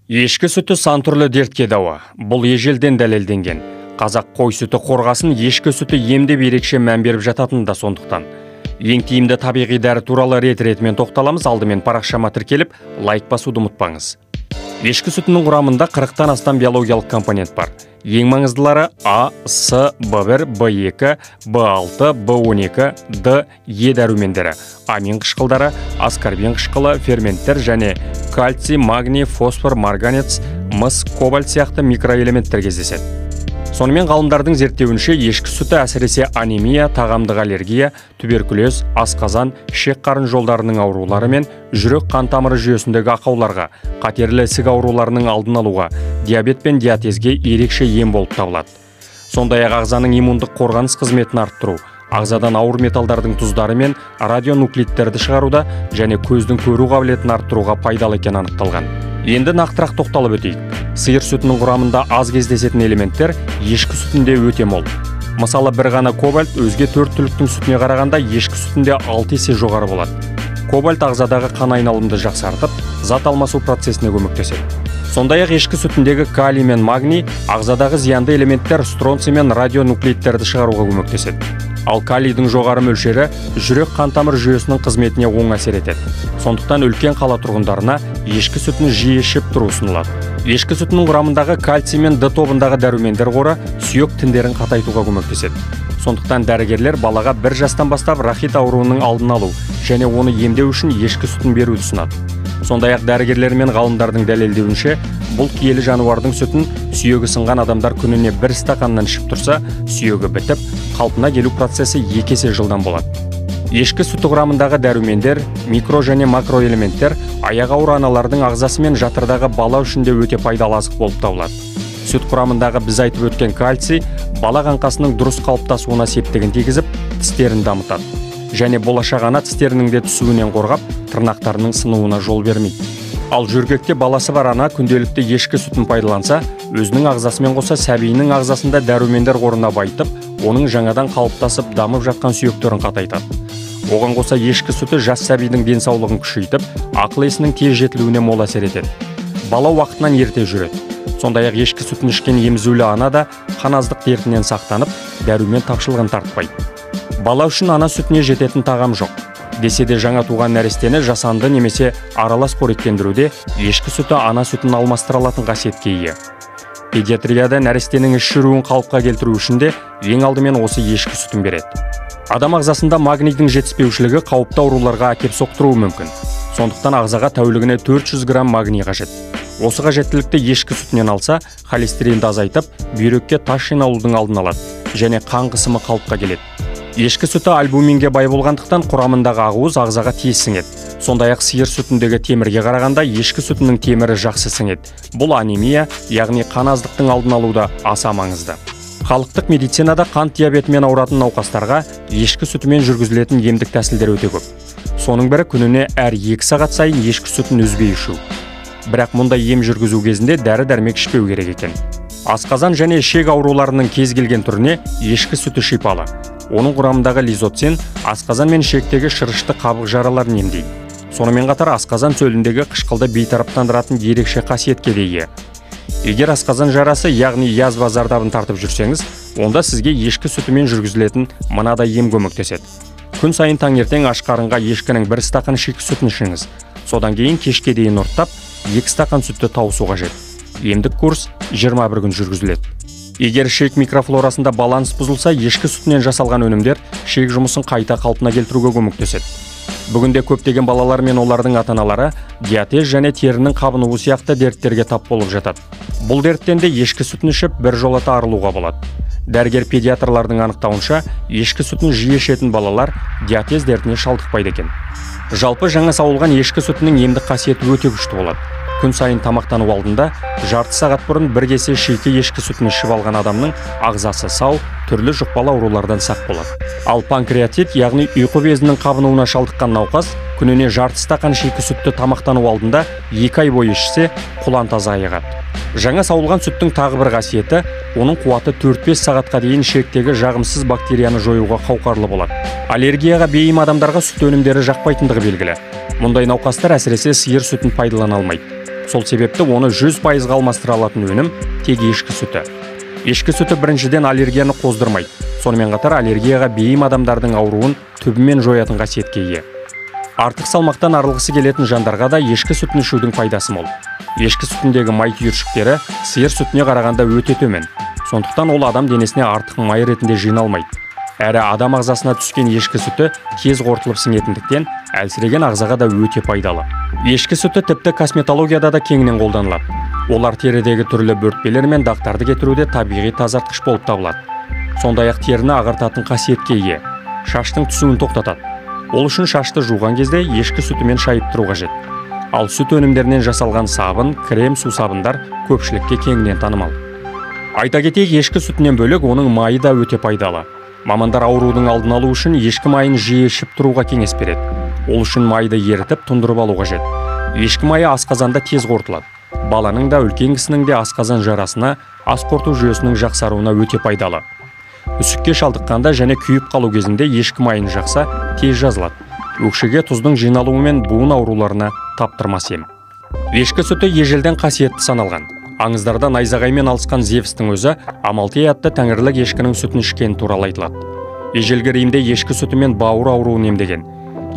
Ешкі сүті сан түрлі дертке дауа. Бұл ежелден дәлелденген. Қазақ қой сүті қорғасын, ешкі сүті емдеп ерекше мән беріп жататын да сондықтан. Ең тиімді табиғи дәрі туралы рет-ретімен тоқталамыз. Алдымен парақшама тіркеліп, лайк басуды ұмытпаңыз. Ешкі сүтінің құрамында 40-тан астам биологиялық компонент бар. Ең маңыздылары А, С, В1, В2, В6, В12, Д, Е дәрумендері, амин қышқылдары, аскорбин қышқылы, ферменттер және кальций, магний, фосфор, марганец, мыс, кобальт сияқты микроэлементтер кездеседі. Сонымен ғалымдардың зерттеуінше ешкі сүті әсіресе анемия, тағамдық аллергия, туберкулез, асқазан, ішек-қарын жолдарының аурулары мен жүрек қан тамыры жүйесіндегі ақауларға, қатерлі ісік ауруларының алдын алуға, диабет пен диатезге ерекше ем болып табылады. Сондай-ақ ағзаның иммундық қорғаныс қызметін арттыру, ағзадан ауыр металдардың тұздары мен радионуклидтерді шығаруда және көздің көру қабілетін арттыруға пайдалы екені анықталған. Енді нақтырақ тоқталып өтейік. Сиыр сүтінің құрамында аз кездесетін элементтер ешкі сүтінде өте мол. Мысалы, бір ғана кобальт өзге 4 түліктің сүтіне қарағанда ешкі сүтінде 6 есе жоғары болады. Кобальт ағзадағы қан айналымды жақсартып, зат алмасу процесіне көмектеседі. Сондай-ақ ешкі сүтіндегі калий мен магний ағзадағы зиянды элементтер стронций мен радионуклидтерді шығаруға көмектеседі. Ал калийдің жоғары мөлшері жүрек қан тамыр жүйесінің қызметіне оң әсер етеді. Сондықтан үлкен қала тұрғындарына ешкі сүтін жиі ішіп тұру ұсынылады. Ешкі сүтінің құрамындағы кальций мен Д тобындағы дәрумендер қоры сүйек тіндерін қатайтуға көмектеседі. Сондықтан дәрігерлер балаға 1 жастан бастап рахит ауруының алдын алу және оны емдеу үшін ешкі сүтін беруді ұсынады. Сондай-ақ дәрігерлер мен ғалымдардың дәлелдеуінше, бұл киелі жануардың сүтін сүйегі сынған адамдар күніне 1 стақаннан ішіп тұрса, сүйегі бітіп, қалпына келу процесі 2 есе жылдан болады. Ешкі сүті құрамындағы дәрумендер, микро және макро элементтер аяқ ауыр аналардың ағзасы мен жатырдағы бала үшін де өте пайдалы азық болып табылады. Сүт құрамындағы біз айтып өткен кальций бала қаңқасының дұрыс қалыптасуына септігін тигізіп, тістерін дамытады. Және болашақ ана тістерінің де түсуінен қорғап, тырнақтарының сынуына жол бермейді. Ал жүргекте баласы бар ана күнделікті ешкі сүтін пайдаланса, өзінің ағзасымен қоса сәбиінің ағзасында дәрумендер қорына байытып, оның жаңадан қалыптасып дамып жатқан сүйектерін қатайтады. Оған қоса ешкі сүті жас сәбидің денсаулығын күшейтіп, ақыл есінің тез жетілуіне мол әсер етеді. Бала уақытынан ерте жүреді. Сондай-ақ ешкі сүтін ішкен емізулі ана да қаназдық дертінен сақтанып, дәрумен тапшылығын тартпайды. Бала үшін ана сүтіне жететін тағам жоқ. Десе де жаңа туған нәрестені жасанды немесе аралас қоректендіруде ешкі сүті ана сүтін алмастыра алатын қасиетке ие. Педиатрияда нәрестенің іш жүруін қалыпқа келтіру үшін де ең алдымен осы ешкі сүтін береді. Адам ағзасында магнийдің жетіспеушілігі қауіпті ауруларға әкеп соқтыруы мүмкін. Сондықтан ағзаға тәулігіне 400 грамм магний қажет. Осы қажеттілікті ешкі сүтінен алса, холестеринді азайтып, бүйрекке тас жиналудың алдын алады және қан қысымы қалыпқа келеді. Ешкі сүті альбуминге бай болғандықтан құрамындағы ақуыз ағзаға тез сіңеді. Сондай-ақ сиыр сүтіндегі темірге қарағанда ешкі сүтінің темірі жақсы сіңеді. Бұл анемия, яғни қан аздықтың алдын алуда аса маңызды. Халықтық медицинада қант диабетімен ауыратын науқастарға ешкі сүтімен жүргізілетін емдік тәсілдер өте көп. Соның бірі күніне әр 2 сағат сайын ешкі сүтін үзбей ішу. Бірақ мұндай ем жүргізу кезінде дәрі-дәрмек ішпеу керек екен. Асқазан және ішек ауруларының кез келген түріне ешкі сүті шипалы. Оның құрамындағы лизоцин асқазан мен ішектегі шырышты қабық жараларын емдейді. Сонымен қатар асқазан сөліндегі қышқылды бейтараптандыратын ерекше қасиетке де ие. Егер асқазан жарасы, яғни язва зардабын тартып жүрсеңіз, онда сізге ешкі сүтімен жүргізілетін мынадай ем көмектеседі. Күн сайын таңертең аш қарынға ешкінің 1 стақан шикі сүтін ішіңіз. Содан кейін кешке дейін ұрттап, 2 стақан сүтті тауысу қажет. Емдік курс 21 күн жүргізіледі. Егер ішек микрофлорасында баланс бұзылса, ешкі сүтінен жасалған өнімдер ішек жұмысын қайта қалпына келтіруге көмектеседі. Бүгінде көптеген балалар мен олардың ата-аналары диатез және терінің қабынуы сияқты дерттерге тап болып жатады. Бұл дерттен де ешкі сүтін ішіп біржолата арылуға болады. Дәрігер педиатрлардың анықтауынша, ешкі сүтін жиі ішетін балалар диатез дертіне шалдықпайды екен. Жалпы жаңа сауылған ешкі сүтінің емдік қасиеті өте күшті болады. Күн сайын тамақтану алдында жарты сағат бұрын 1 кесе шикі ешкі сүтін ішіп алған адамның ағзасы сау, түрлі жұқпалы аурулардан сақ болады. Ал панкреатит, яғни ұйқы безінің қабынуына шалдыққан науқас күніне жарты стақан шикі сүтті тамақтану алдында 2 ай бойы ішсе, құлан таза айығады. Жаңа сауылған сүттің тағы бір қасиеті, оның қуаты 4-5 сағатқа дейін ішектегі жағымсыз бактерияны жоюға қауқарлы болады. Аллергияға бейім адамдарға сүт өнімдері жақпайтындығы белгілі. Мұндай науқастар әсіресе сиыр сүтін пайдалана алмайды. Сол себепті оны 100% алмастыра алатын өнім тек ешкі сүті. Ешкі сүті біріншіден аллергияны қоздырмайды. Сонымен қатар аллергияға бейім адамдардың ауруын түбімен жоятын қасиетке ие. Артық салмақтан арылғысы келетін жандарға да ешкі сүтін ішудің пайдасы мол. Ешкі сүтіндегі май түйіршіктері сиыр сүтіне қарағанда өте төмен. Сондықтан ол адам денесіне артық май ретінде жиналмайды. Әрі адам ағзасына түскен ешкі сүті тез қорытылып сіңетіндіктен әлсіреген ағзаға да өте пайдалы. Ешкі сүті тіпті косметологияда да кеңінен қолданылады. Олар терідегі түрлі бөртпелер мен дақтарды кетіруде табиғи тазартқыш болып табылады. Сондай-ақ теріні ағартатын қасиетке ие. Шаштың түсуін тоқтатады. Ол үшін шашты жуған кезде ешкі сүтімен шайып тұру қажет. Ал сүт өнімдерінен жасалған сабын, крем, сусабындар көпшілікке кеңінен танымал. Айта кетейік, ешкі сүтінен бөлек оның майы да өте пайдалы. Мамандар аурудың алдын алу үшін ешкі майын жиі ішіп тұруға кеңес береді. Ол үшін майды ерітіп, тұндырып алу қажет. Ешкі майы асқазанда тез қорытылады. Баланың да, үлкен кісінің де асқазан жарасына, ас қорыту жүйесінің жақсаруына өте пайдалы. Үсікке шалдыққанда және күйіп қалу кезінде ешкі майын жақса тез жазылады. Өкшеге тұздың жиналуы мен буын ауруларына таптырмас ем. Ешкі сүті ежелден қасиетті саналған. Аңыздарда найзағаймен алысқан Зевстің өзі Амалтей атты тәңірлік ешкінің сүтін ішкені туралы айтылады. Ежелгі Римде ешкі сүтімен бауыр ауруын емдеген.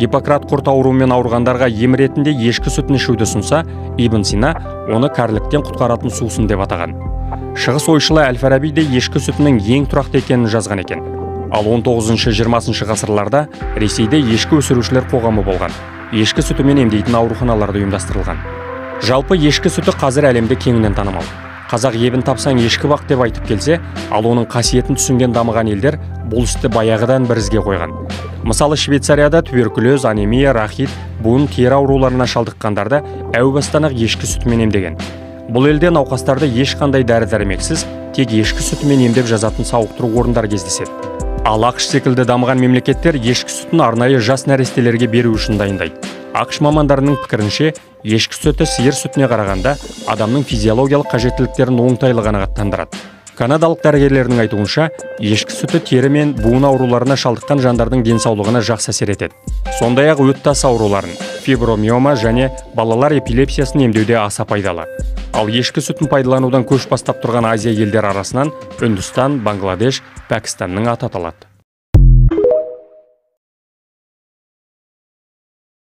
Гиппократ құрт ауруымен ауырғандарға ем ретінде ешкі сүтін ішуді ұсынса, Ибн Сина оны кәріліктен құтқаратын сусын деп атаған. Шығыс ойшылы Әл-Фараби де ешкі сүтінің ең тұрақты екенін жазған екен. Ал 19-20 ғасырларда Ресейде ешкі өсірушілер қоғамы болған. Ешкі сүтімен емдейтін ауруханаларды ұйымдастырылған. Жалпы ешкі сүті қазір әлемде кеңінен танымал. Қазақ ебін тапсаң ешкі бақ деп айтып келсе, ал оның қасиетін түсінген дамыған елдер бұл істі баяғыдан бір ізге қойған. Мысалы, Швейцарияда туберкулез, анемия, рахит, буын, тері ауруларына шалдыққандарды әу бастан-ақ ешкі сүтімен емдеген. Бұл елде науқастарды ешқандай дәрі-дәрмексіз, тек ешкі сүтімен емдеп жазатын сауықтыру орындар кездеседі. Ал ақш секілді дамыған мемлекеттер ешкі сүтін арнайы жас нәрестелерге беру үшін дайындайды. ақш мамандарының пікірінше, ешкі сүті сиыр сүтіне қарағанда адамның физиологиялық қажеттіліктерін оңтайлы қанағаттандырады. Канадалық дәрігерлердің айтуынша, ешкі сүті тері мен буын ауруларына шалдыққан жандардың денсаулығына жақсы әсер етеді. Сондай-ақ өт тасы ауруларын, фибромиома және балалар эпилепсиясын емдеуде аса пайдалы. Ал ешкі сүтін пайдаланудан көш бастап тұрған Азия елдері арасынан Үндістан, Бангладеш, Пәкістанның аты аталады.